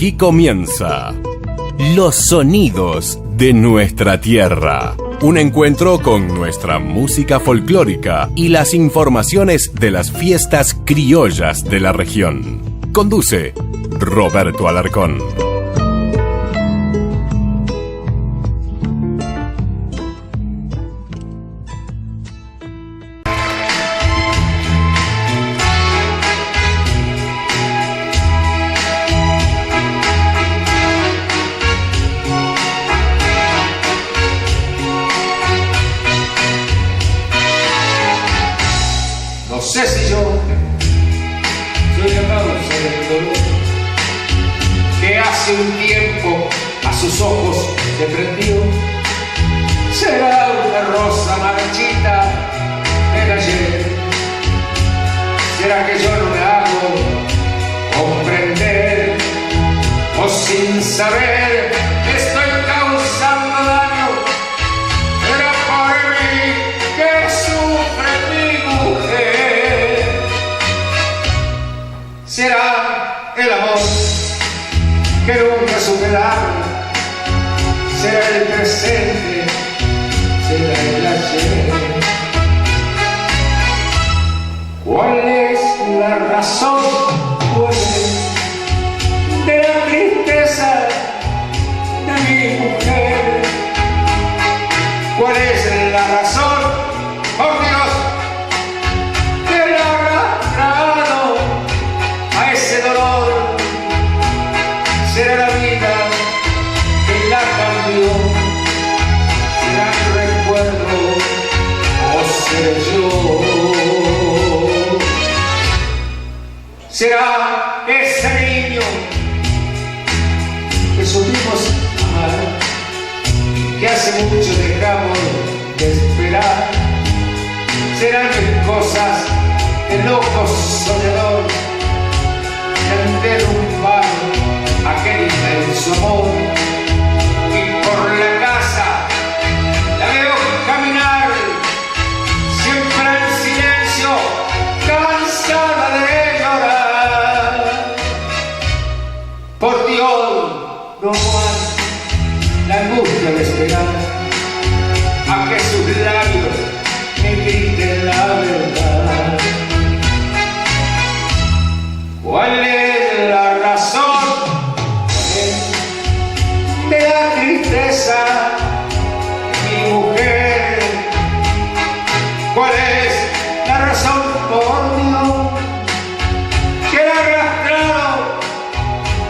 Aquí comienza Los Sonidos de Nuestra Tierra. Un encuentro con nuestra música folclórica y las informaciones de las fiestas criollas de la región. Conduce Roberto Alarcón. Un tiempo a sus ojos se prendió. Será una rosa marchita del ayer. Será que yo no me hago comprender, o sin saber estoy causando daño. Era por mí que sufre mi mujer. Será el amor que nunca superaron, será el presente, será el ayer. ¿Cuál es la razón, pues, de la tristeza de mi mujer? ¿Cuál es la razón, por Dios, que la ha arrastrado a ese dolor? Será la vida que la cambió, será el recuerdo o seré yo. Será ese niño que supimos amar, que hace mucho dejamos de esperar. Serán mis cosas de loco soñador que derrumbar aquel inmenso amor. Y por la casa la veo caminar, siempre en silencio, cansada de llorar. Por Dios, no aguanto la angustia de esperar a que sus labios me griten la verdad. ¿Cuál es la razón de la tristeza de mi mujer? ¿Cuál es la razón, por Dios, que la ha arrastrado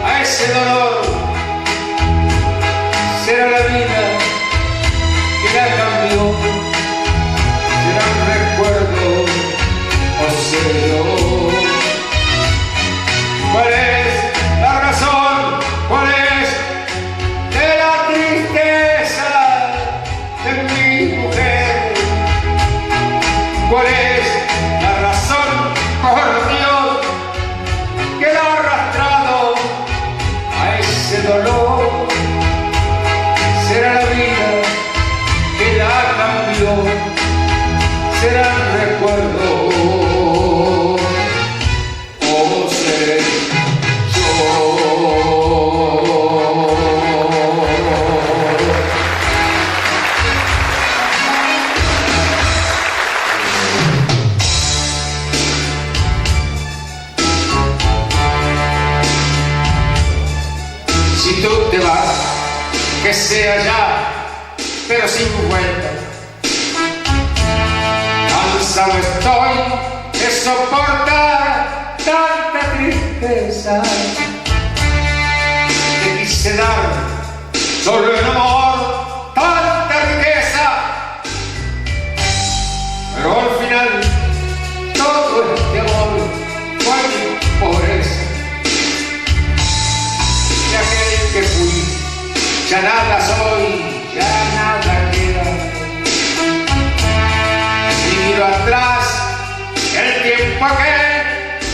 a ese dolor? Será la vida que la cambió, será un recuerdo o seré yo. ¿Cuál es la razón? ¿Cuál es de la tristeza de mi mujer? ¿Cuál es la razón, por Dios, que la ha arrastrado a ese dolor? Será la vida que la cambió, será el recuerdo o seré yo. Si tú te vas, que sea ya, pero sin vuelta. Cansado estoy de soportar tanta tristeza. Te quise dar solo el amor, tanta riqueza, pero al final todo este amor fue mi pobreza. De aquel que fui, ya nada soy, ya nada queda. Si miro atrás, el tiempo aquel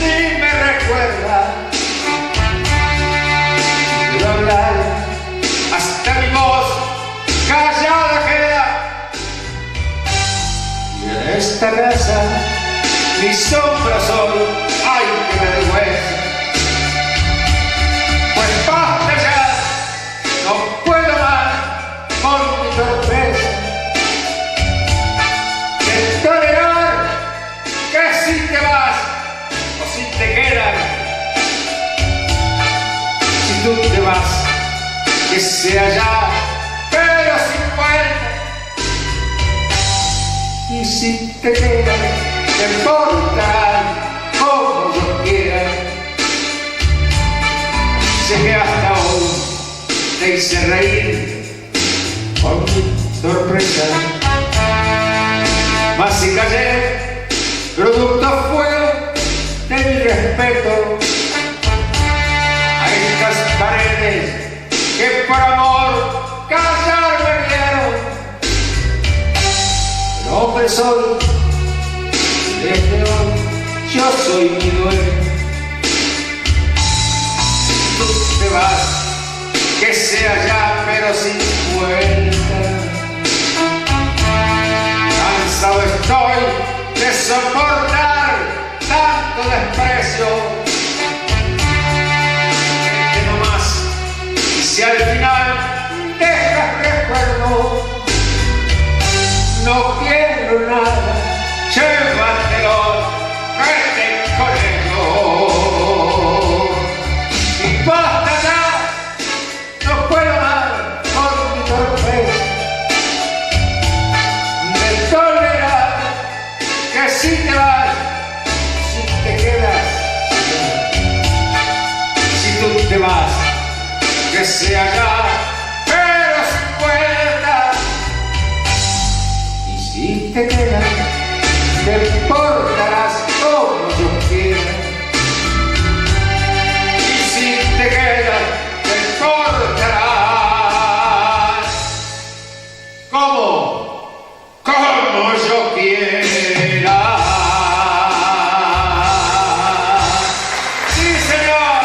ni me recuerda. Quiero hablar, hasta mi voz callada queda. Y en esta casa, mi sombra soy, ay que me vergüenza. Pues pa No puedo más con mi torpeza de tolerar que si te vas o si te quedas, si tú te vas, que sea ya, pero sin vuelta. Y si te quedas, te portarán como yo quiera. Sé que hasta hoy te hice reír con mi sorpresa, mas si callé, producto fue de mi respeto a estas paredes que por amor callar me vieron. Pero hombre soy, desde hoy yo soy mi dueño. Si tú te vas, que sea ya pero sin vuelta. Cansado estoy de soportar tanto desprecio, que no más. Y si al final dejas recuerdo, no quiero nada, llévatelo, vete con ellos. Y basta ya, no puedo más con mi torpeza de tolerar que si te vas, si te quedas, si tú te vas, que sea ya, pero sin vuelta. Y si te quedas, te portarás como yo quiera. Y si te quedas, te portarás como yo quiera. ¡Sí, señor!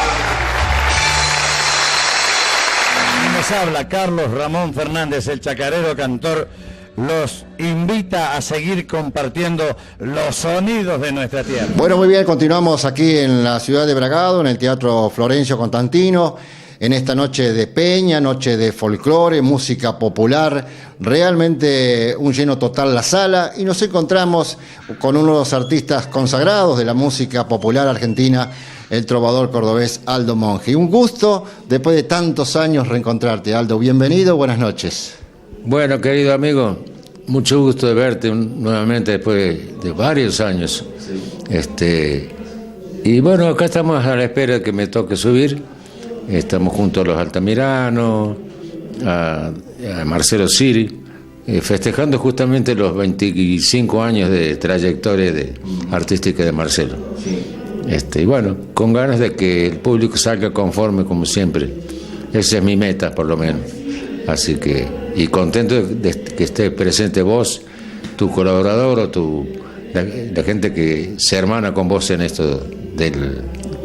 Nos habla Carlos Ramón Fernández, el chacarero cantor. Los invita a seguir compartiendo los sonidos de nuestra tierra. Bueno, muy bien, continuamos aquí en la ciudad de Bragado, en el Teatro Florencio Constantino, en esta noche de peña, noche de folclore, música popular, realmente un lleno total la sala, y nos encontramos con uno de los artistas consagrados de la música popular argentina, el trovador cordobés Aldo Monge. Un gusto, después de tantos años, reencontrarte, Aldo. Bienvenido, buenas noches. Bueno, querido amigo, mucho gusto de verte nuevamente después de varios años. Y bueno, acá estamos a la espera de que me toque subir. Estamos junto a los Altamirano, a Marcelo Siri, festejando justamente los 25 años de trayectoria artística de Marcelo. Y bueno, con ganas de que el público salga conforme como siempre. Esa es mi meta, por lo menos. Así que, y contento de que esté presente vos, tu colaborador o la gente que se hermana con vos en esto de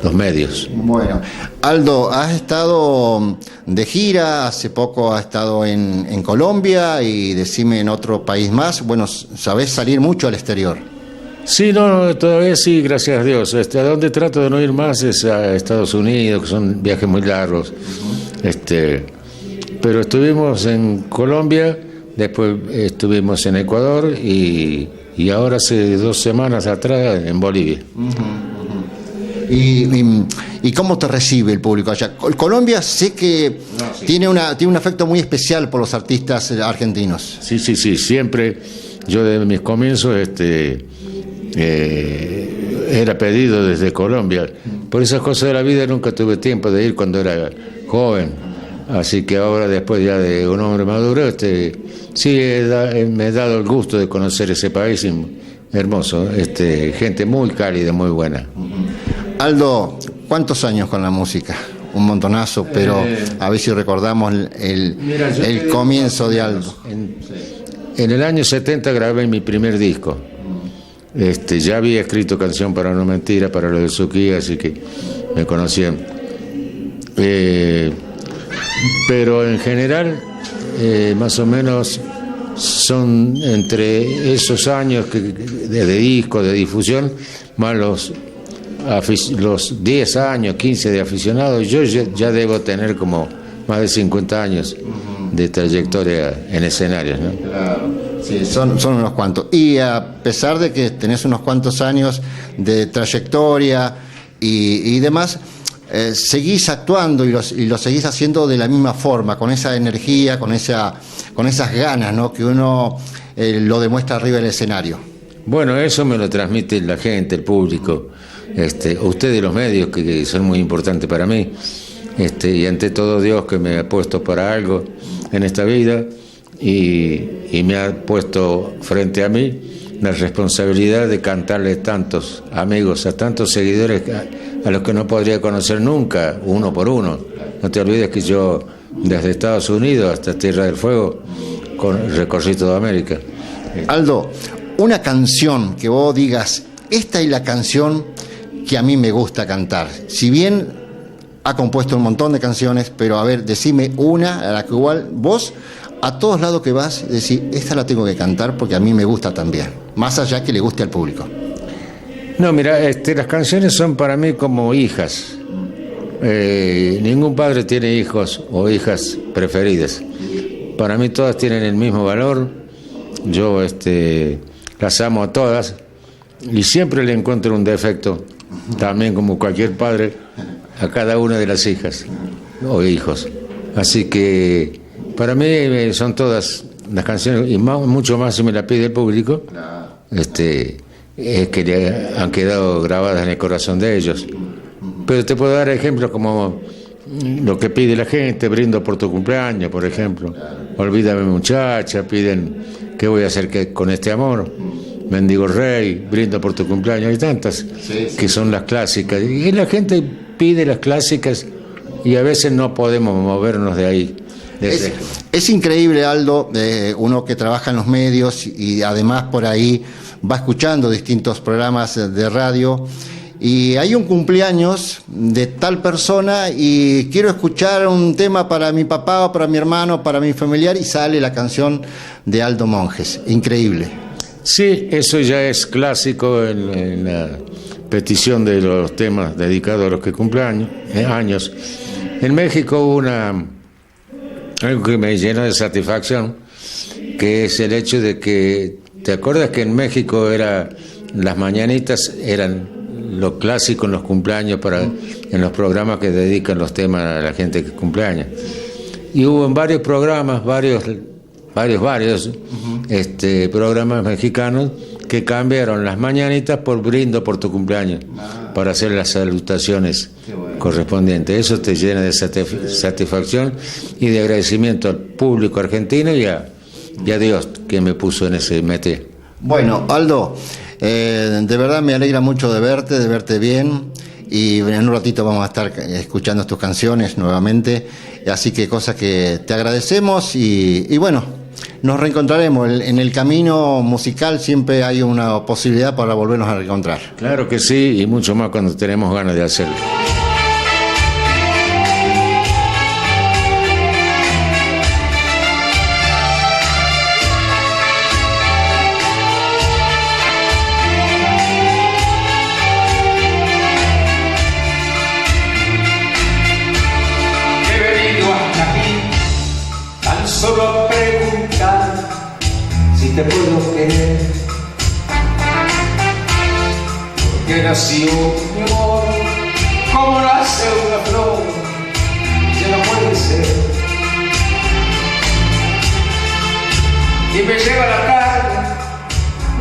los medios. Bueno, Aldo, has estado de gira, hace poco has estado en Colombia, y decime en otro país más. Bueno, sabés salir mucho al exterior. Sí, no, todavía sí, gracias a Dios. A donde trato de no ir más es a Estados Unidos, que son viajes muy largos. Pero estuvimos en Colombia, después estuvimos en Ecuador y ahora hace 2 semanas atrás en Bolivia. ¿Y cómo te recibe el público allá? Colombia sé que tiene un afecto muy especial por los artistas argentinos. Sí, siempre yo desde mis comienzos era pedido desde Colombia. Por esas cosas de la vida nunca tuve tiempo de ir cuando era joven. Así que ahora, después ya de un hombre maduro, sí me he dado el gusto de conocer ese país hermoso, gente muy cálida, muy buena. Aldo, ¿cuántos años con la música? Un montonazo, pero a ver si recordamos el comienzo de Aldo. En el año 70 grabé mi primer disco. Ya había escrito Canción para no mentira, para los de Suquía, así que me conocían. Pero en general, más o menos, son entre esos años de disco, de difusión, más los 10 años, 15 de aficionado. Yo ya debo tener como más de 50 años de trayectoria en escenarios, ¿no? Claro. Sí, son unos cuantos. Y a pesar de que tenés unos cuantos años de trayectoria y demás, seguís actuando y lo seguís haciendo de la misma forma, con esa energía, con esas ganas, ¿no? Que uno lo demuestra arriba del escenario. Bueno, eso me lo transmite la gente, el público, ustedes los medios, que son muy importantes para mí, y ante todo Dios, que me ha puesto para algo en esta vida y me ha puesto frente a mí la responsabilidad de cantarle a tantos amigos, a tantos seguidores a los que no podría conocer nunca, uno por uno. No te olvides que yo, desde Estados Unidos hasta Tierra del Fuego, recorrí toda América. Aldo, una canción que vos digas, esta es la canción que a mí me gusta cantar. Si bien ha compuesto un montón de canciones, pero a ver, decime una a la que igual vos, a todos lados que vas, decís, esta la tengo que cantar porque a mí me gusta también, más allá que le guste al público. No, mira, las canciones son para mí como hijas. Ningún padre tiene hijos o hijas preferidas. Para mí todas tienen el mismo valor. Yo las amo a todas y siempre le encuentro un defecto, también como cualquier padre, a cada una de las hijas o hijos. Así que para mí son todas las canciones, y mucho más si me la pide el público, es que han quedado grabadas en el corazón de ellos. Pero te puedo dar ejemplos como lo que pide la gente: brindo por tu cumpleaños, por ejemplo. Olvídame muchacha, piden qué voy a hacer con este amor. Mendigo rey, brindo por tu cumpleaños. Hay tantas que son las clásicas. Y la gente pide las clásicas y a veces no podemos movernos de ahí. Es increíble, Aldo, uno que trabaja en los medios y además por ahí va escuchando distintos programas de radio, y hay un cumpleaños de tal persona y quiero escuchar un tema para mi papá o para mi hermano, para mi familiar, y sale la canción de Aldo Monjes. Increíble. Sí, eso ya es clásico en la petición de los temas dedicados a los que cumplen años. En México hubo algo que me llena de satisfacción, que es el hecho de que, ¿te acuerdas que en México las mañanitas eran lo clásico en los cumpleaños, en los programas que dedican los temas a la gente que cumpleaños? Y hubo en varios programas, varios programas mexicanos que cambiaron las mañanitas por brindo por tu cumpleaños, para hacer las salutaciones correspondientes. Eso te llena de satisfacción y de agradecimiento al público argentino y a Dios, que me puso en ese mete. Bueno, Aldo, de verdad me alegra mucho de verte bien, y en un ratito vamos a estar escuchando tus canciones nuevamente, así que cosas que te agradecemos y bueno, nos reencontraremos. En el camino musical siempre hay una posibilidad para volvernos a reencontrar. Claro que sí, y mucho más cuando tenemos ganas de hacerlo. Solo preguntar si te puedo querer, porque nació mi amor como nace una flor, ya no puede ser. Y me lleva la tarde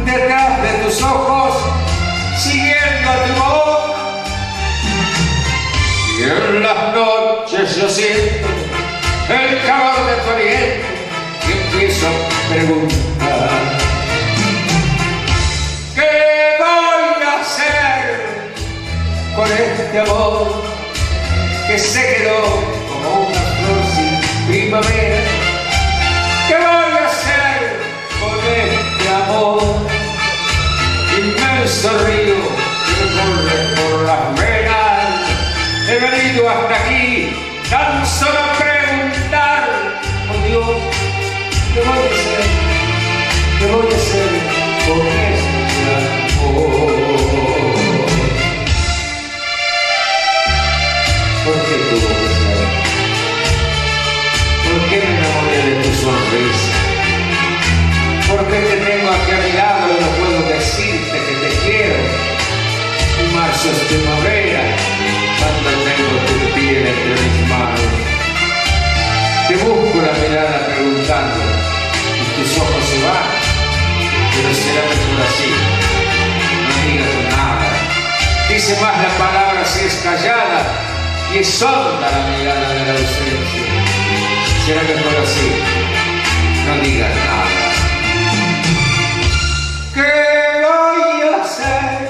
detrás de tus ojos, siguiendo tu voz, y en las noches yo siento el calor de tu aliento y empiezo a preguntar: ¿qué voy a hacer con este amor que se quedó como una flor sin primavera? ¿Qué voy a hacer con este amor? Inmenso río que me corre por las venas. He venido hasta aquí tan solo a preguntar, oh Dios, ¿qué voy a hacer? ¿Qué voy a hacer con este amor? ¿Por qué tuvo que ser? porque te tengo aquí a mi lado y no puedo decirte que te quiero. En marzo es primavera, cuando tengo tu piel entre mis manos. Te busco la mirada preguntando y tus ojos se van, pero será mejor así. No digas nada. Dice más la palabra si es callada y es honda la mirada de la ausencia. Será mejor así. No digas nada. ¿Qué voy a hacer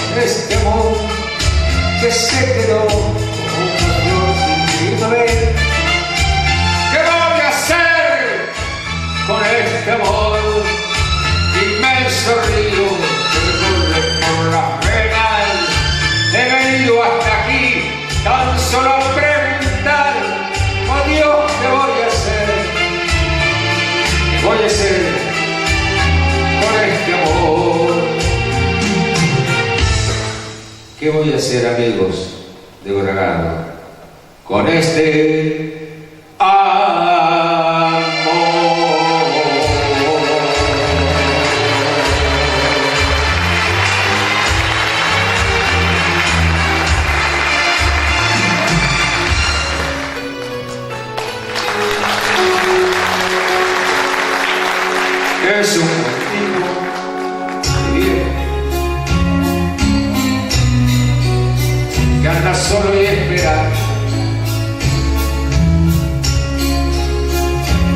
con este amor que se quedó como una flor sin primavera? ¿Qué voy a hacer con este amor? Inmenso río que recorre por las venas. He venido hasta aquí tan solo a preguntar: oh Dios, ¿qué voy a hacer? ¿Qué voy a hacer con este amor? ¿Qué voy a hacer, amigos de Bragado, con este amor? Es un tipo viejo que anda solo y espera.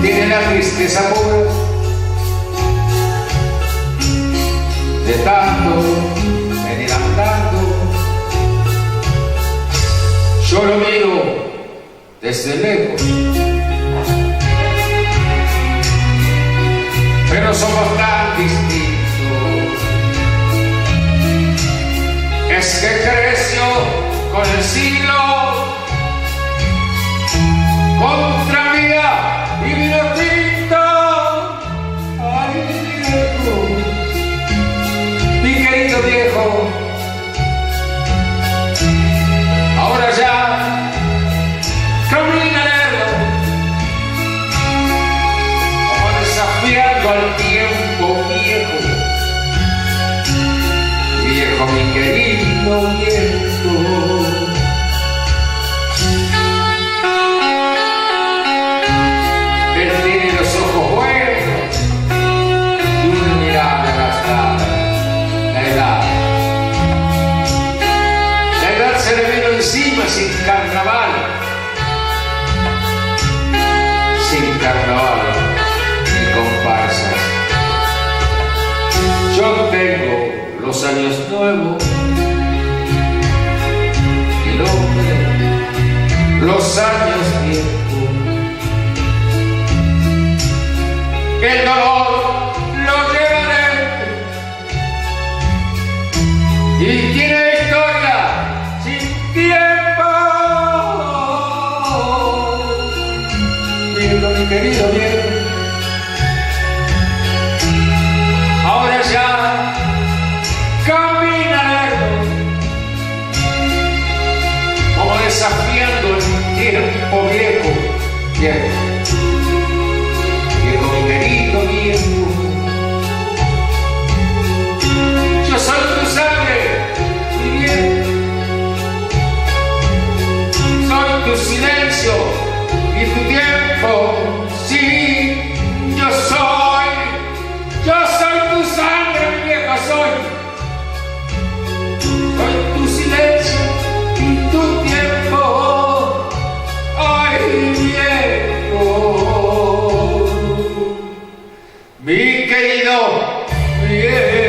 Tiene la tristeza pura de tanto venir andando. Yo lo miro desde lejos, pero somos tan distintos. Es que creció con el siglo, contra vida y vino tinto. Ay, viejo, mi querido viejo, ahora ya camina lerdo, como desafiando al tiempo viejo. Viejo, mi querido viejo. Él tiene los ojos buenos y una mirada gastada. La edad. La edad se le vino encima sin carnaval. Sin carnaval ni comparsas. Yo tengo los años nuevos y el hombre los años viejos. El dolor lo lleva dentro y tiene historia sin tiempo. Viejo, mi querido viejo, ahora ya camina lerdo, como desafiando el tiempo viejo. Viejo, viejo, mi querido viejo. Yo soy tu sangre, mi viejo. Soy tu silencio y tu tiempo. Sí, yo soy tu sangre, mi viejo, soy tu silencio y tu tiempo. Ay, viejo, mi querido viejo.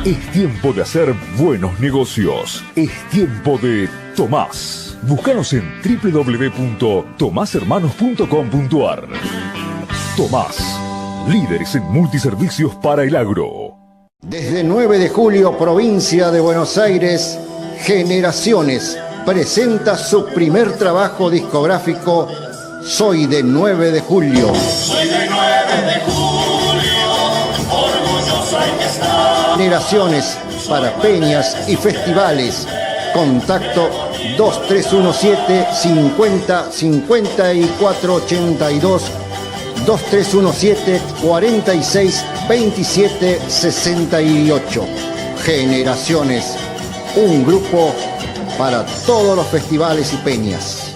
Es tiempo de hacer buenos negocios. Es tiempo de Tomás. Búscanos en www.tomashermanos.com.ar. Tomás, líderes en multiservicios para el agro. Desde 9 de julio, provincia de Buenos Aires, Generaciones, presenta su primer trabajo discográfico, Soy de 9 de julio. Soy de 9 de julio, orgulloso hay que estar. Generaciones para peñas y festivales. Contacto 2317 50 54 82, 2317 46 27 68. Generaciones, un grupo para todos los festivales y peñas.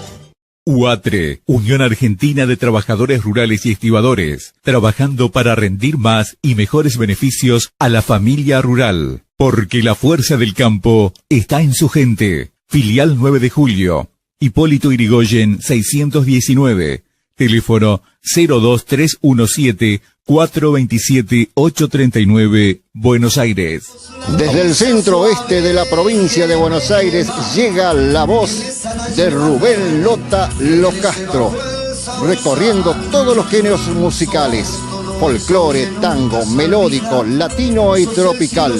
UATRE, Unión Argentina de Trabajadores Rurales y Estibadores, trabajando para rendir más y mejores beneficios a la familia rural, porque la fuerza del campo está en su gente. Filial 9 de julio, Hipólito Yrigoyen 619, teléfono 02317 427 839, Buenos Aires. Desde el centro oeste de la provincia de Buenos Aires llega la voz de Rubén Lota Locastro, recorriendo todos los géneros musicales: folclore, tango, melódico, latino y tropical.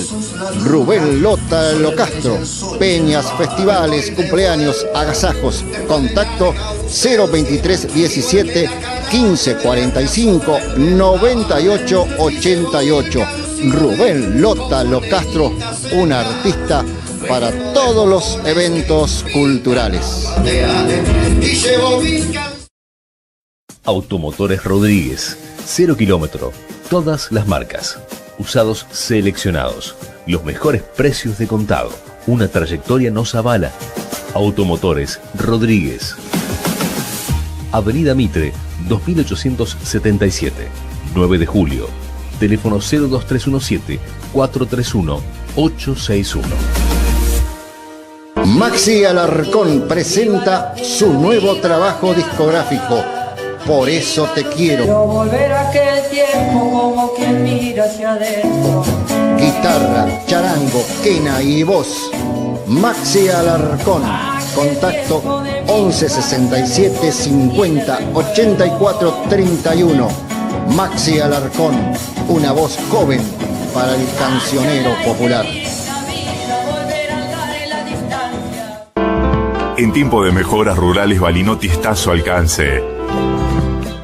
Rubén Lota Locastro, peñas, festivales, cumpleaños, agasajos. Contacto 02317 1545 98 88. Rubén Lota Locastro, un artista para todos los eventos culturales. Automotores Rodríguez, 0 kilómetro, todas las marcas, usados seleccionados, los mejores precios de contado, una trayectoria nos avala. Automotores Rodríguez, Avenida Mitre, 2877, 9 de julio, teléfono 02317 431 861. Maxi Alarcón presenta su nuevo trabajo discográfico, Por eso te quiero. Yo volver a aquel tiempo como quien mira hacia adentro. Guitarra, charango, quena y voz. Maxi Alarcón. Contacto 11 67 50 84 31. Maxi Alarcón, una voz joven para el cancionero popular. En tiempo de mejoras rurales, Balinotti está a su alcance.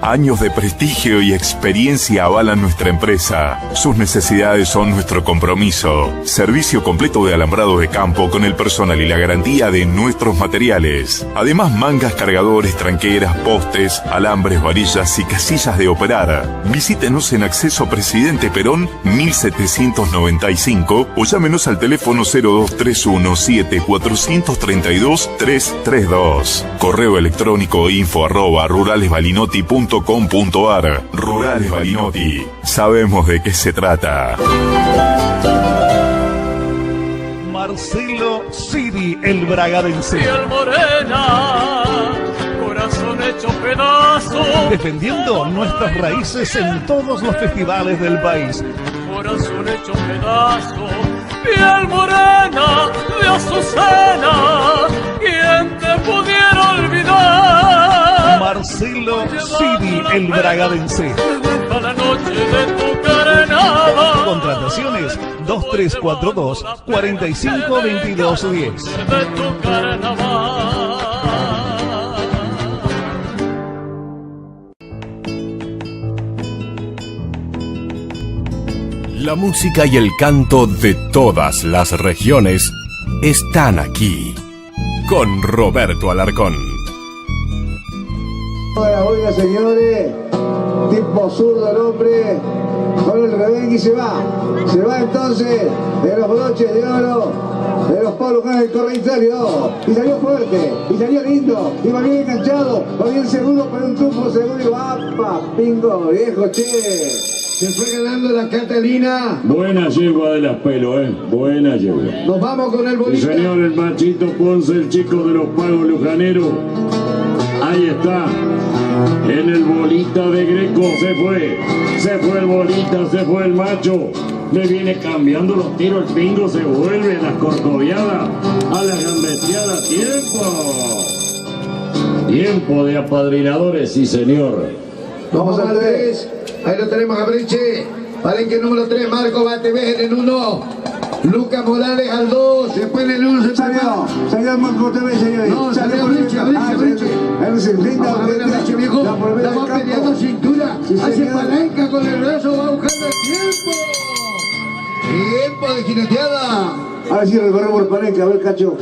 Años de prestigio y experiencia avalan nuestra empresa. Sus necesidades son nuestro compromiso. Servicio completo de alambrado de campo con el personal y la garantía de nuestros materiales. Además, mangas, cargadores, tranqueras, postes, alambres, varillas y casillas de operar. Visítenos en Acceso Presidente Perón 1795 o llámenos al teléfono 0231 7432 332. Correo electrónico info@ruralesbalinotti.com.ar. Rurales Balinotti. Sabemos de qué se trata. Marcelo Siri, el bragadense. Piel morena, corazón hecho pedazo. Defendiendo nuestras raíces en todos los festivales del país. Corazón hecho pedazo. Piel morena de Azucena. ¿Quién te pudiera olvidar? Marcelo Siri, el bragadense. A la noche de tu carnaval. Contrataciones 2342 45 22 10. De tu carnaval. La música y el canto de todas las regiones están aquí con Roberto Alarcón. Oiga, señores, tipo zurdo el hombre, con el rebenque y se va entonces de los broches de oro, de los palos del correitario, y salió fuerte, y salió lindo, y va bien enganchado, va bien seguro, pero un tupo seguro, y ¡apa! Pingo, viejo, che. Se fue ganando la Catalina. Buena yegua de las pelos, buena yegua. Nos vamos con el bolita. Sí, señor, el Machito Ponce, el chico de los pagos lujaneros. Ahí está. En el bolita de Greco se fue el bolita, se fue el macho. Me viene cambiando los tiros, el pingo se vuelve a las corcoviadas, a las gambeteadas. Tiempo de apadrinadores, sí señor. Vamos al 3. Ahí lo tenemos a Briche. Palenque número 3, Marco Batevez en 1. Lucas Morales al 2, después en el 1 se Salió el Marco TV, señores. No, salió Briche. Vamos a ver a Briche, viejo. La va peleando cintura. Hace palanca con el brazo, va buscando el tiempo. Tiempo de jineteada. Ahora sí recorremos por palanca, a ver, Cacho.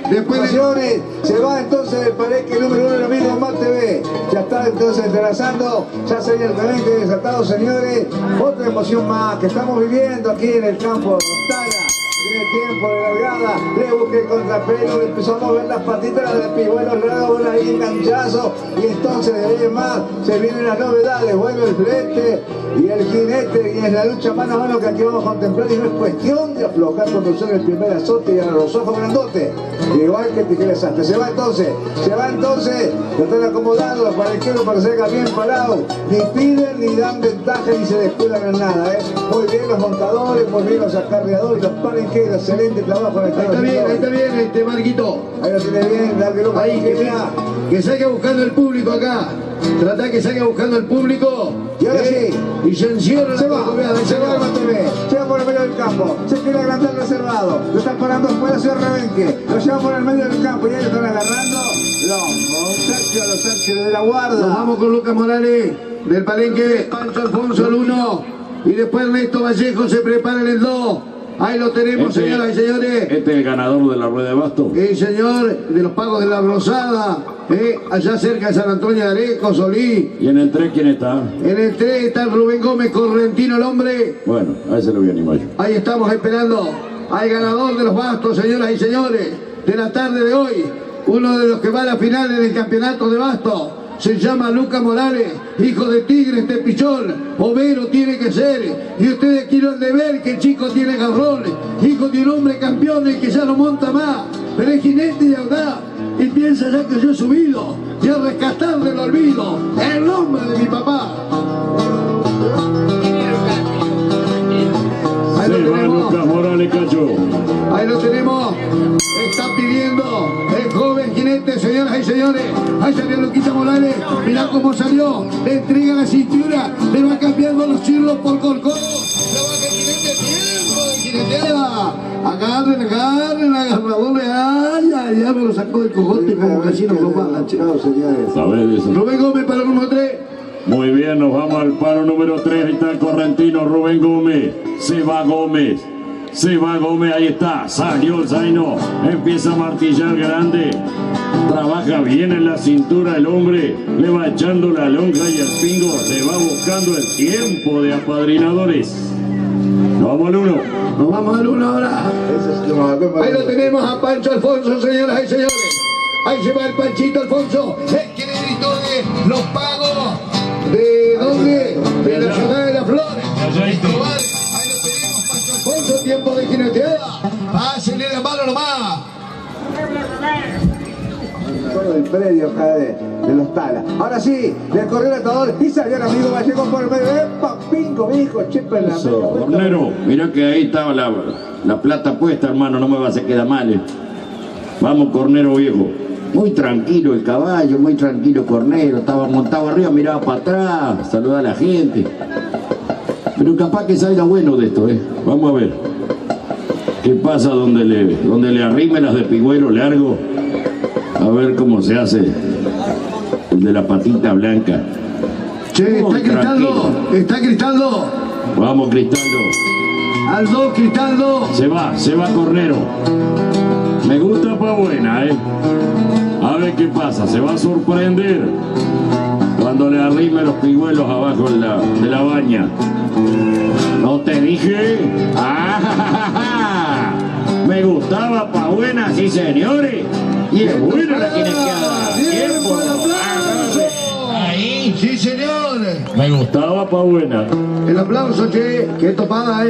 Después señores, se va entonces el palenque número 1 del amigo Omar TV. Ya está entonces entrelazando, ya sería el palenque desatado, señores. Otra emoción más que estamos viviendo aquí en el campo de Ostara. Tiene tiempo de largada, le busqué el contrapelo, empezamos a ver las patitas de Pigüelo, por ahí enganchazo, y entonces de ahí en más se vienen las novedades, vuelve el flete y el jinete, y es la lucha mano a mano que aquí vamos a contemplar, y no es cuestión de aflojar cuando sale el primer azote y a los ojos grandotes, igual que Tijeras Sastre. Se va entonces, lo están acomodando los palenqueros para que salga bien parado, ni piden, ni dan ventaja, ni se descuidan en nada, Muy bien los montadores, muy bien los acarreadores, los palenqueros. Excelente trabajo. Ahí está bien, Marquito. Ahí lo tiene bien, dale loco. Ahí, que salga buscando el público acá. Trata que salga buscando el público. Y ahora sí. Y se encierra. Se va el TV. Llega por el medio del campo. Se quiere agrandar el reservado. Lo están parando después de hacer rebenque. Lo llevan por el medio del campo y ahí lo están agarrando los ángeles de la guarda. Nos vamos con Lucas Morales del palenque. Pancho Alfonso el 1. Y después Ernesto Vallejo se prepara en el 2. Ahí lo tenemos, señoras y señores. Este es el ganador de la rueda de basto. Señor, de los pagos de la Rosada, allá cerca de San Antonio de Areco, Solí. ¿Y en el 3 quién está? En el 3 está Rubén Gómez Correntino, el hombre. Bueno, a ese lo voy a animar yo. Ahí estamos esperando al ganador de los bastos, señoras y señores, de la tarde de hoy. Uno de los que va a la final en el campeonato de bastos. Se llama Lucas Morales, hijo de Tigres de Pichón, overo tiene que ser, y ustedes quieren de ver que el chico tiene garrón, hijo de un hombre campeón y que ya no monta más, pero es jinete y audaz, y piensa ya que yo he subido, y a rescatar del olvido, el nombre de mi papá. Ahí lo tenemos. Lucas Morales, Cacho. Ahí lo tenemos. Está pidiendo el joven jinete, señoras y señores. Ahí salió Luquita Morales. Mirá cómo salió. Le entrega la cintura. Le va cambiando los chirlos por colcodos. Lo baja el jinete. Tiempo de jineteada. Agarren, agarradores. Ay, me lo sacó del cojote como casino global. ¿Sabés de eso? Rubén Gómez para el número 3. Muy bien, nos vamos al paro número 3. Ahí está el correntino Rubén Gómez. Se va Gómez, ahí está. Salió el Zaino. Empieza a martillar grande. Trabaja bien en la cintura el hombre. Le va echando la lonja y el pingo. Se va buscando el tiempo de apadrinadores. Nos vamos al 1. Nos vamos al 1 ahora. Ahí lo tenemos a Pancho Alfonso, señoras y señores. Ahí se va el Panchito Alfonso. El crédito de los pagos. ¿De dónde? De la ciudad de Las Flores. Ahí lo tenemos, Pancho Alfonso, tiempo de jineteada. Pásenle la mano nomás. Todo el predio acá de los Talas. Ahora sí, le corrió el atador y salió el amigo Vallejo por el medio. ¡Epa, pingo, viejo! Chepa en la media. Cornero, mirá que ahí estaba la plata puesta, hermano. No me va a quedar mal. Vamos, Cornero viejo. Muy tranquilo el caballo, muy tranquilo Cornero, estaba montado arriba, miraba para atrás, saludaba a la gente. Pero capaz que salga bueno de esto, Vamos a ver. ¿Qué pasa donde le arrime las de pigüelo largo? A ver cómo se hace el de la patita blanca. Che, está Cristaldo. Vamos, Cristaldo. Al 2, Cristaldo. Se va Cornero. Me gusta pa' buena, A ver qué pasa, se va a sorprender cuando le arrime los pigüelos abajo de la baña. ¿No te dije? ¡Ah! Me gustaba pa' buena, sí señores. Y es buena la jineteada. ¡Tiempo! Ahí, sí señor. Me gustaba pa' buena. El aplauso, che, qué topada,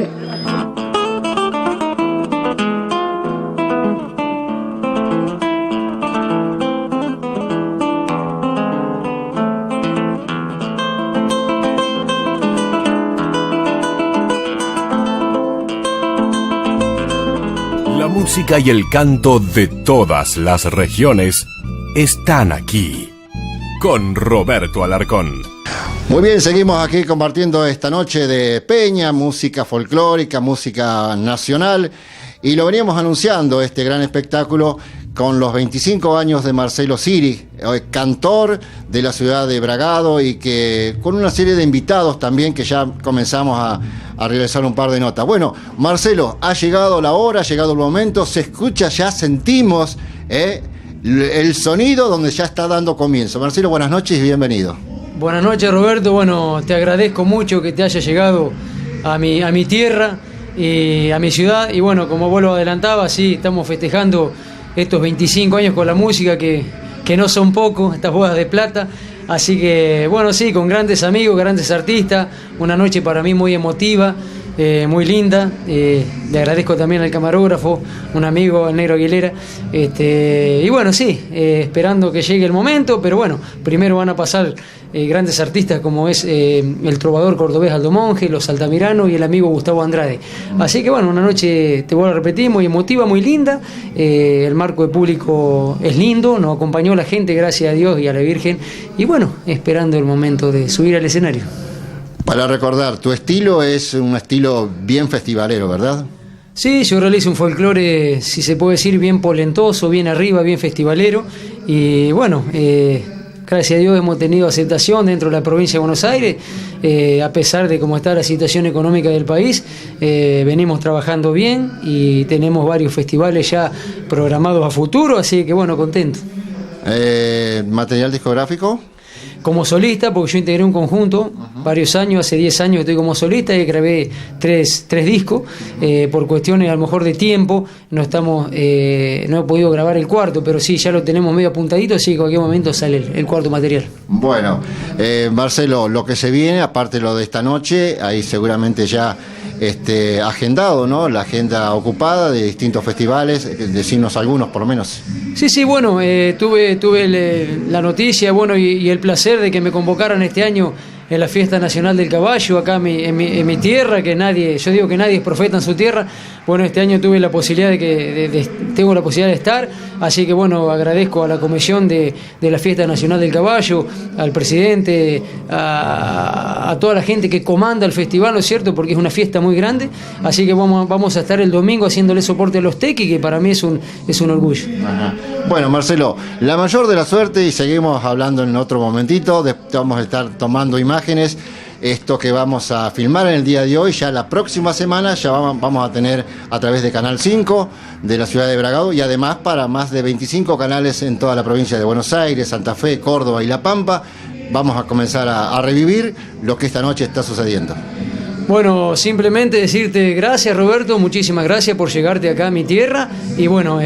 La música y el canto de todas las regiones están aquí con Roberto Alarcón. Muy bien, seguimos aquí compartiendo esta noche de peña, música folclórica, música nacional, y lo veníamos anunciando, este gran espectáculo, con los 25 años de Marcelo Siri, cantor de la ciudad de Bragado, y que con una serie de invitados también, que ya comenzamos a realizar un par de notas. Bueno, Marcelo, ha llegado la hora, ha llegado el momento, se escucha, ya sentimos el sonido donde ya está dando comienzo. Marcelo, buenas noches y bienvenido. Buenas noches, Roberto. Bueno, te agradezco mucho que te haya llegado a mi tierra y a mi ciudad. Y bueno, como vos lo adelantabas, sí, estamos festejando estos 25 años con la música, que no son pocos, estas bodas de plata. Así que, bueno, sí, con grandes amigos, grandes artistas. Una noche para mí muy emotiva, muy linda. Le agradezco también al camarógrafo, un amigo, el Negro Aguilera. Y bueno, sí, esperando que llegue el momento, pero bueno, primero van a pasar grandes artistas como es el trovador cordobés Aldo Monge, los Altamiranos y el amigo Gustavo Andrade. Así que bueno, una noche, te vuelvo a repetir, muy emotiva, muy linda. El marco de público es lindo, nos acompañó la gente, gracias a Dios y a la Virgen. Y bueno, esperando el momento de subir al escenario. Para recordar, tu estilo es un estilo bien festivalero, ¿verdad? Sí, yo realizo un folclore, si se puede decir, bien polentoso, bien arriba, bien festivalero. Y bueno, gracias a Dios hemos tenido aceptación dentro de la provincia de Buenos Aires, a pesar de cómo está la situación económica del país. Venimos trabajando bien y tenemos varios festivales ya programados a futuro, así que bueno, contento. ¿Material discográfico? Como solista, porque yo integré un conjunto varios años, hace 10 años estoy como solista y grabé tres discos. Por cuestiones a lo mejor de tiempo no he podido grabar el cuarto, pero sí, ya lo tenemos medio apuntadito, así que en cualquier momento sale el cuarto material. Bueno, Marcelo, lo que se viene, aparte lo de esta noche, ahí seguramente ya agendado, ¿no? La agenda ocupada de distintos festivales, decirnos algunos por lo menos. Sí, bueno, tuve la noticia, bueno, y el placer de que me convocaran este año en la Fiesta Nacional del Caballo, acá en mi tierra, yo digo que nadie es profeta en su tierra. Bueno, este año tuve la posibilidad tengo la posibilidad de estar, así que bueno, agradezco a la comisión de la Fiesta Nacional del Caballo, al presidente, a toda la gente que comanda el festival, ¿no es cierto? Porque es una fiesta muy grande, así que vamos a estar el domingo haciéndole soporte a los tequis, que para mí es un orgullo. Ajá. Bueno, Marcelo, la mayor de la suerte, y seguimos hablando en otro momentito, vamos a estar tomando imágenes. Esto que vamos a filmar en el día de hoy, ya la próxima semana ya vamos a tener a través de Canal 5 de la ciudad de Bragado, y además para más de 25 canales en toda la provincia de Buenos Aires, Santa Fe, Córdoba y La Pampa. Vamos a comenzar a revivir lo que esta noche está sucediendo. Bueno, simplemente decirte gracias, Roberto, muchísimas gracias por llegarte acá a mi tierra, y bueno,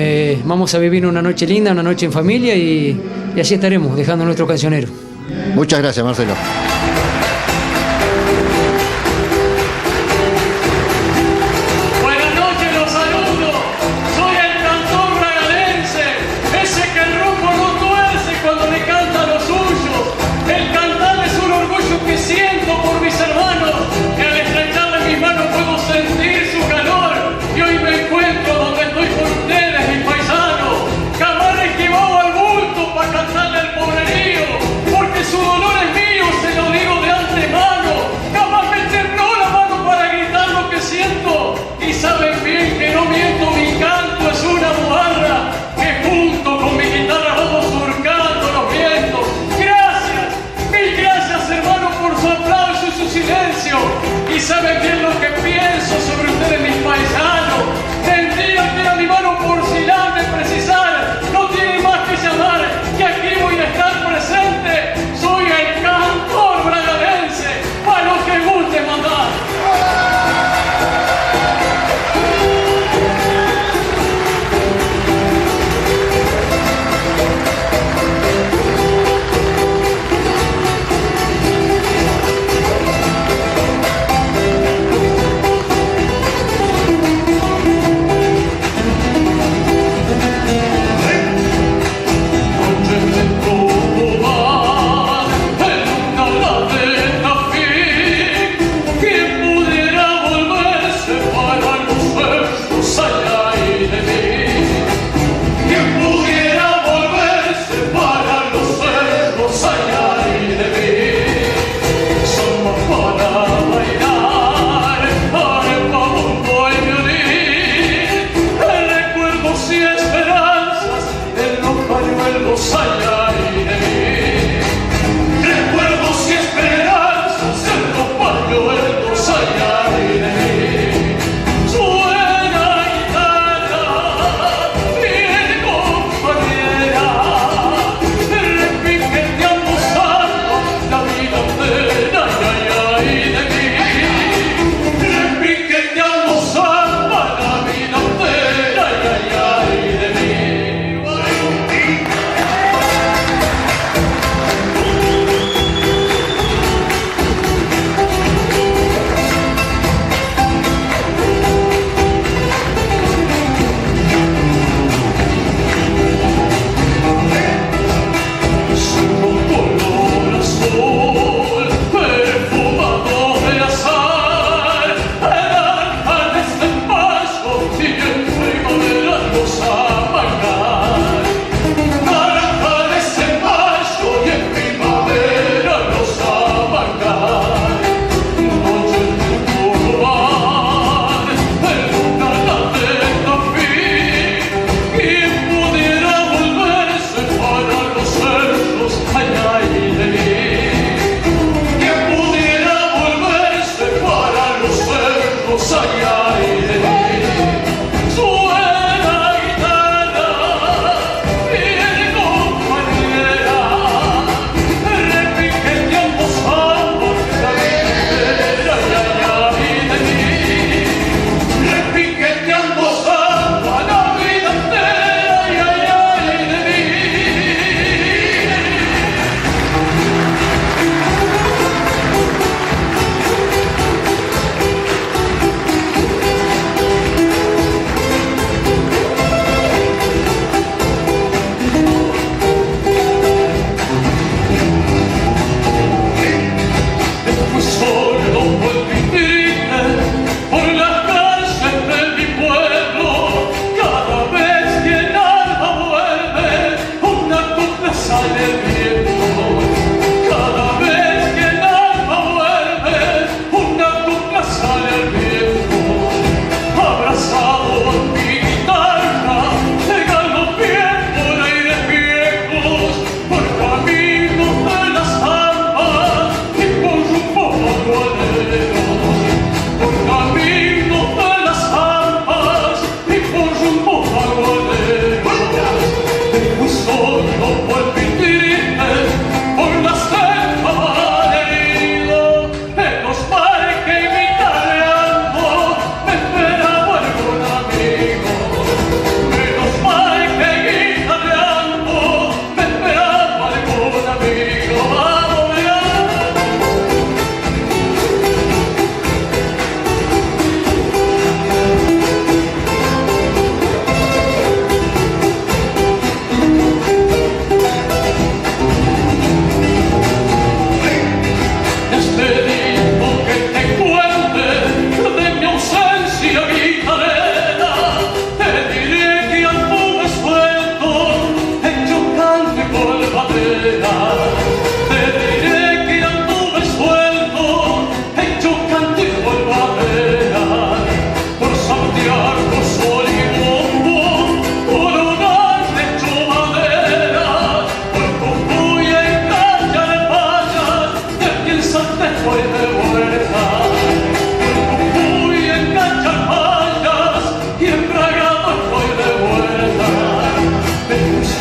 vamos a vivir una noche linda, una noche en familia, y así estaremos dejando nuestro cancionero. Muchas gracias, Marcelo. Cantarle al pobrerío, porque su dolor es mío, se lo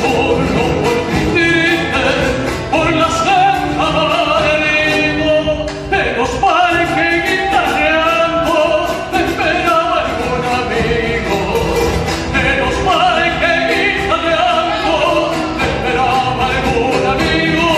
solo por triste, por la senda malherido, en los parques guitarreando, me esperaba algún amigo. En los parques guitarreando, me esperaba algún amigo.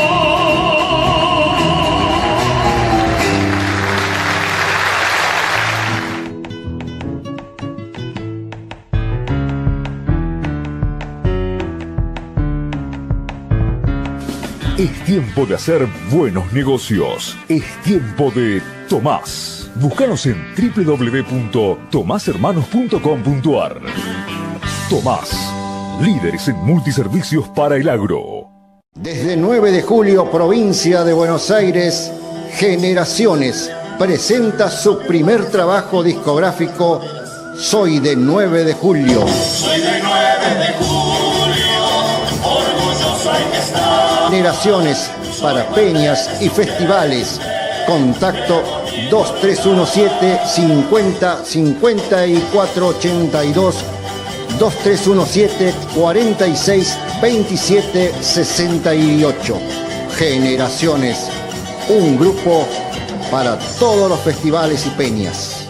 Es tiempo de hacer buenos negocios. Es tiempo de Tomás. Búscanos en www.tomashermanos.com.ar. Tomás, líderes en multiservicios para el agro. Desde 9 de julio, provincia de Buenos Aires, Generaciones presenta su primer trabajo discográfico, Soy de 9 de julio. Soy de 9 de julio, orgulloso hay que estar. Generaciones para peñas y festivales. Contacto 2317 50 54 82, 2317 46 27 68. Generaciones, un grupo para todos los festivales y peñas.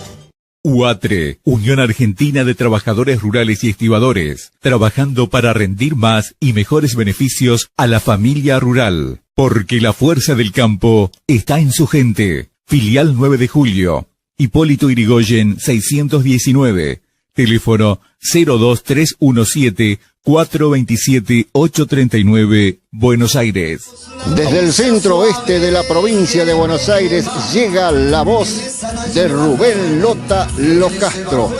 UATRE, Unión Argentina de Trabajadores Rurales y Estibadores, trabajando para rendir más y mejores beneficios a la familia rural, porque la fuerza del campo está en su gente. Filial 9 de julio, Hipólito Yrigoyen 619, teléfono 02317 427 839, Buenos Aires. Desde el centro oeste de la provincia de Buenos Aires llega la voz de Rubén Lota Locastro,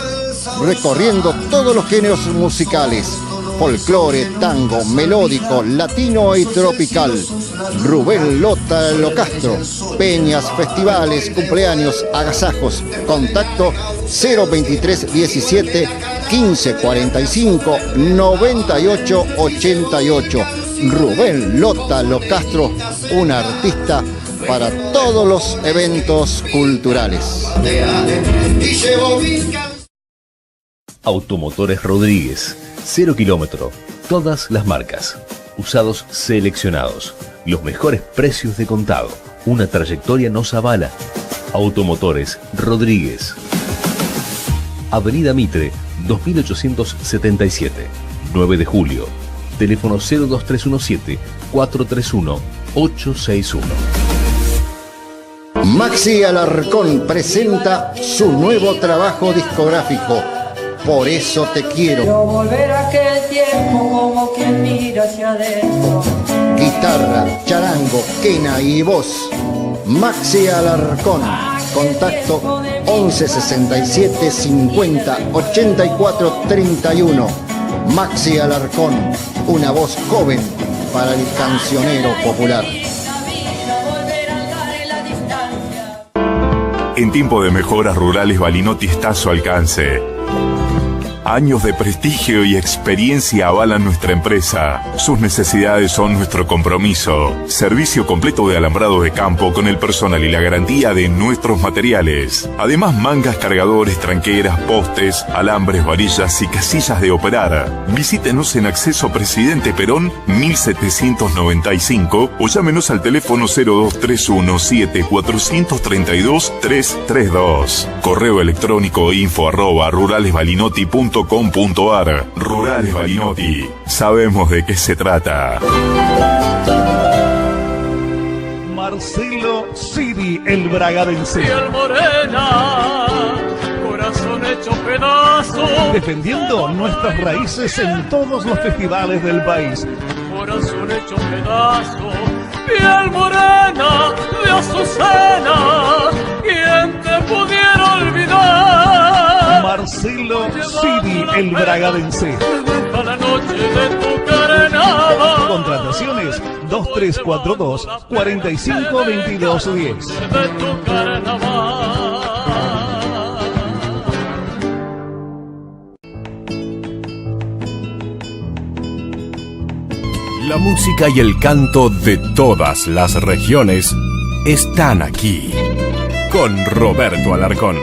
recorriendo todos los géneros musicales: folclore, tango, melódico, latino y tropical. Rubén Lota Locastro, peñas, festivales, cumpleaños, agasajos. Contacto 023 17 15 45 98 88. Rubén Lota Locastro, un artista para todos los eventos culturales. Automotores Rodríguez, 0 kilómetro, todas las marcas, usados seleccionados, los mejores precios de contado, una trayectoria nos avala. Automotores Rodríguez. Avenida Mitre, 2877, 9 de julio. Teléfono 02317 431 861. Maxi Alarcón presenta su nuevo trabajo discográfico, Por eso te quiero. Yo volver a aquel tiempo como quien mira hacia adentro. Guitarra, charango, quena y voz. Maxi Alarcón. Contacto 11 67 50 84 31. Maxi Alarcón, una voz joven para el cancionero popular. En tiempo de mejoras rurales, Balinotti está a su alcance. Años de prestigio y experiencia avalan nuestra empresa. Sus necesidades son nuestro compromiso. Servicio completo de alambrado de campo con el personal y la garantía de nuestros materiales. Además, mangas, cargadores, tranqueras, postes, alambres, varillas y casillas de operar. Visítenos en Acceso Presidente Perón 1795 o llámenos al teléfono 0231 7432 332. Correo electrónico info@ruralesbalinotti.com.ar. Rurales Balinotti. Sabemos de qué se trata. Marcelo Siri, el bragadense. Piel morena, corazón hecho pedazo. Defendiendo nuestras raíces en todos los festivales del país. Corazón hecho pedazo. Piel morena de azucena. ¿Quién te pudiera olvidar? Marcelo Siri, el bragadense. A la noche de tu carnaval. Contrataciones 2342 45 22 10. De tu carnaval. La música y el canto de todas las regiones están aquí con Roberto Alarcón.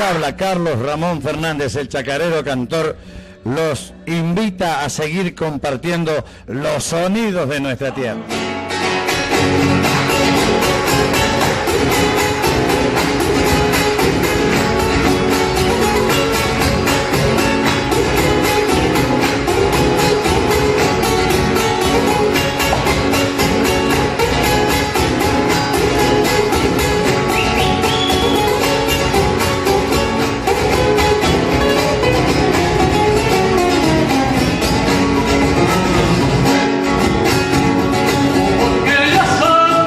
habla Carlos Ramón Fernández, el chacarero cantor, los invita a seguir compartiendo los sonidos de nuestra tierra. Que ya sabe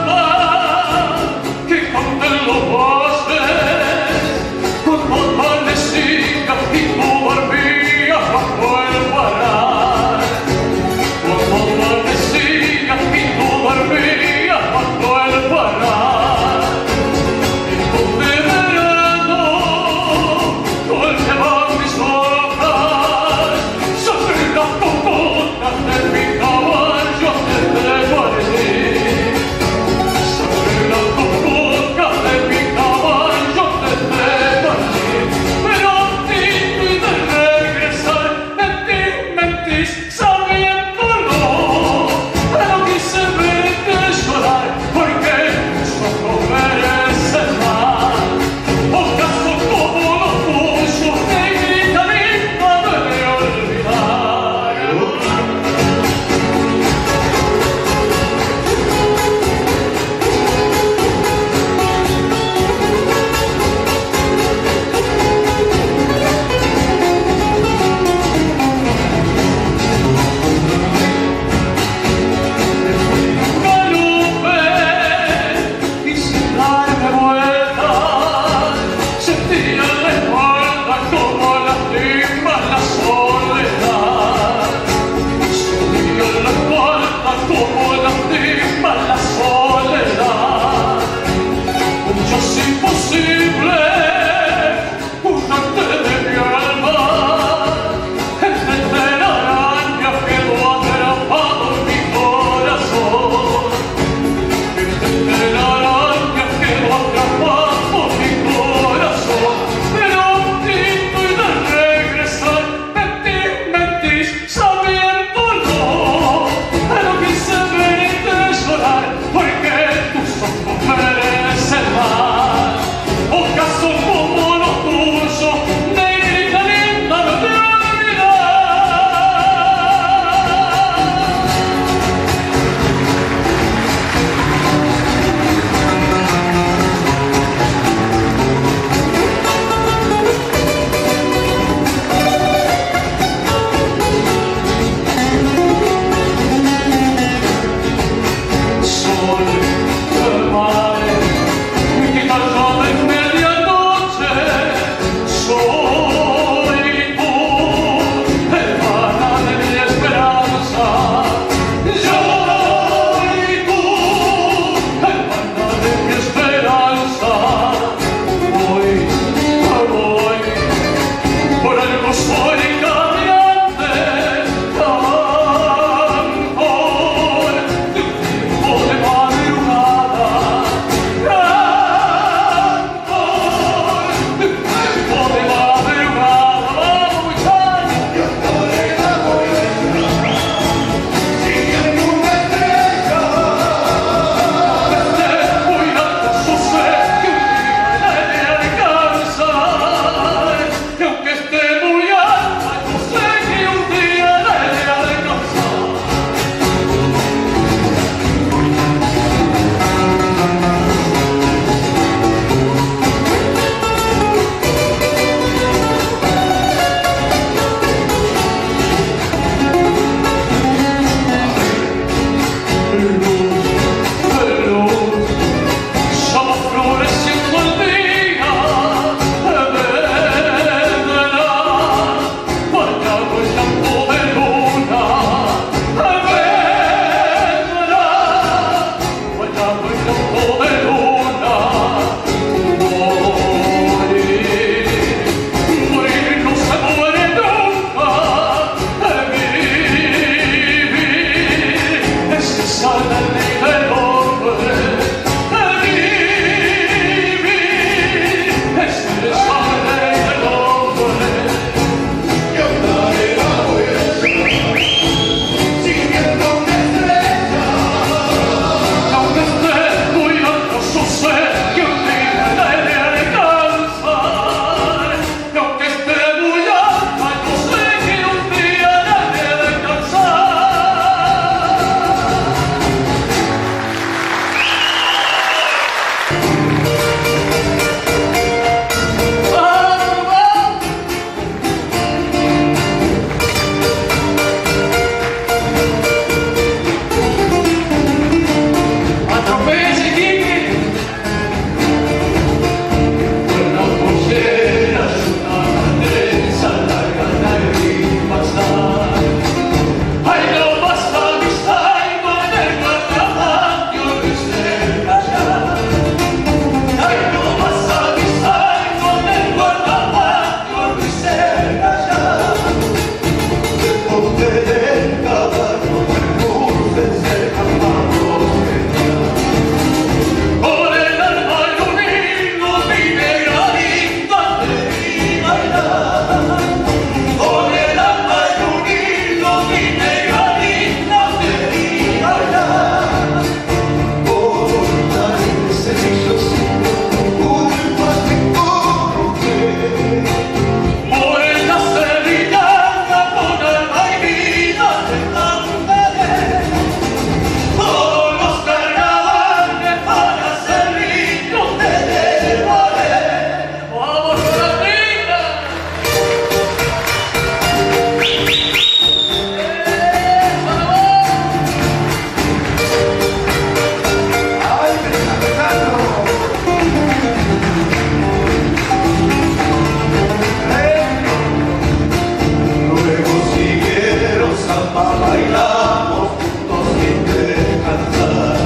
bailamos juntos sin descansar.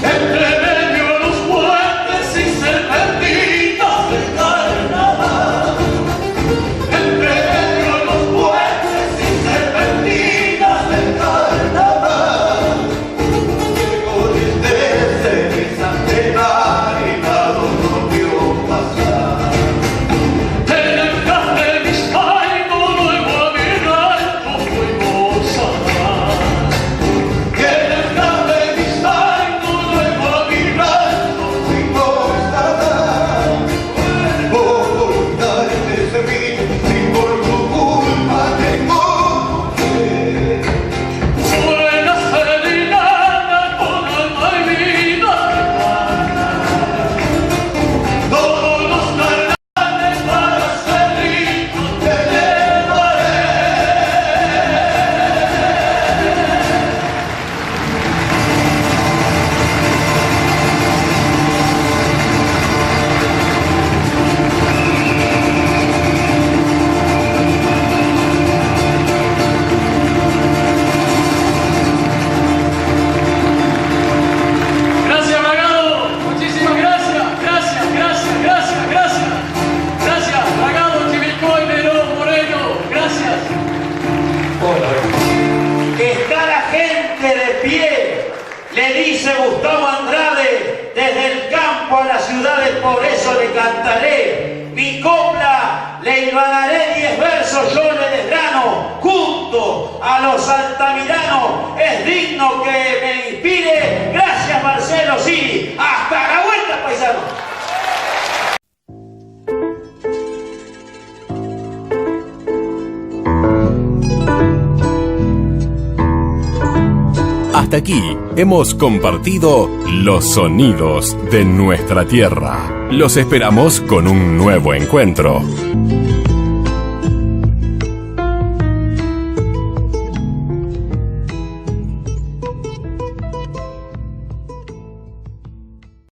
Entre medio de los puentes y serpentinas del carnaval. Entre medio de los puentes y serpentinas del carnaval. Llegó desde mi centenario y nada no vio pasar. En el café Vizcaíno luego a mi rancho fuimos a dar. Y en el café Vizcaíno luego a mi rancho fuimos a dar. Por darte servicio y por tu culpa te encontré. Suena serenata con alma y vida que canta. Todos los carnavales para ser rico te llevaré. Gracias, Bragado. Muchísimas gracias. Gracias. Gracias, Bragado, Chivilcoy, Nerón, Moreno. Gracias. Está la gente de pie, le dice Gustavo Andrade, desde el campo a las ciudades, por eso le cantaré. Mi copla le hilvanaré 10 versos, yo le desgrano, junto a los altamiranos, es digno que me inspire. Gracias, Marcelo, sí, hasta la vuelta, paisano. Hasta aquí hemos compartido los sonidos de nuestra tierra. Los esperamos con un nuevo encuentro.